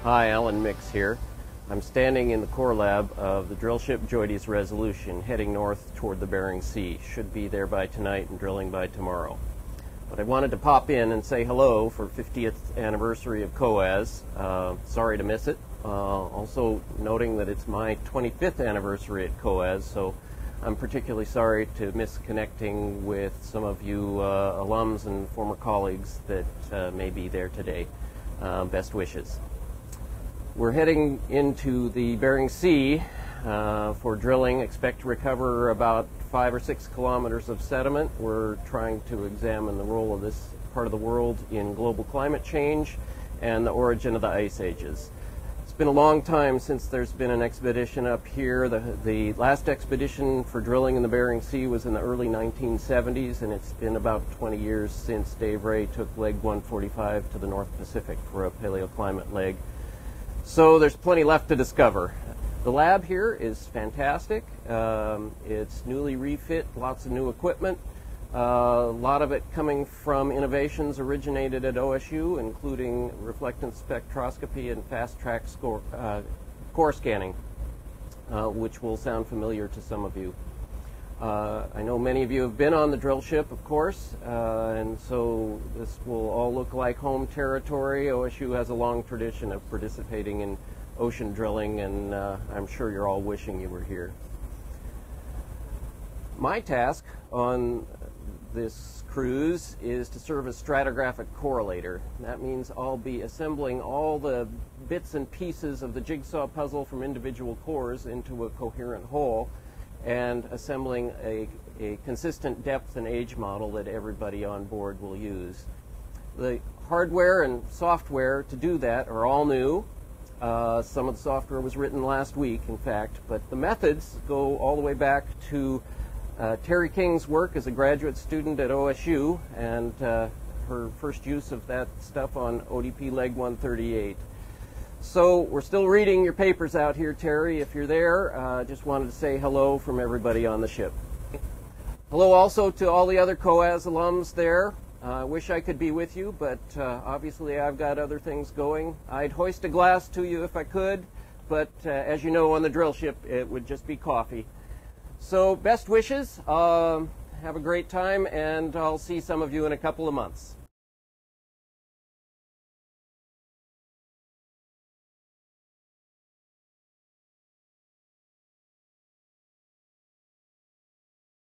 Hi, Alan Mix here. I'm standing in the core lab of the drill ship Joides Resolution, heading north toward the Bering Sea. Should be there by tonight and drilling by tomorrow. But I wanted to pop in and say hello for 50th anniversary of COAS. Sorry to miss it. Also noting that it's my 25th anniversary at COAS, so I'm particularly sorry to miss connecting with some of you alums and former colleagues that may be there today. Best wishes. We're heading into the Bering Sea for drilling. Expect to recover about 5 or 6 kilometers of sediment. We're trying to examine the role of this part of the world in global climate change and the origin of the ice ages. It's been a long time since there's been an expedition up here. The last expedition for drilling in the Bering Sea was in the early 1970s, and it's been about 20 years since Dave Ray took leg 145 to the North Pacific for a paleoclimate leg. So there's plenty left to discover. The lab here is fantastic. It's newly refit, lots of new equipment. A lot of it coming from innovations originated at OSU, including reflectance spectroscopy and fast-track core scanning, which will sound familiar to some of you. I know many of you have been on the drill ship, of course, and so this will all look like home territory. OSU has a long tradition of participating in ocean drilling, and I'm sure you're all wishing you were here. My task on this cruise is to serve as stratigraphic correlator. That means I'll be assembling all the bits and pieces of the jigsaw puzzle from individual cores into a coherent whole, and assembling a consistent depth and age model that everybody on board will use. The hardware and software to do that are all new. Some of the software was written last week, in fact, but the methods go all the way back to Terry King's work as a graduate student at OSU, and her first use of that stuff on ODP leg 138. So we're still reading your papers out here, Terry, if you're there. Just wanted to say hello from everybody on the ship. Hello also to all the other COAS alums there. I wish I could be with you, but obviously I've got other things going. I'd hoist a glass to you if I could, but as you know, on the drill ship, it would just be coffee. So best wishes. Have a great time, and I'll see some of you in a couple of months.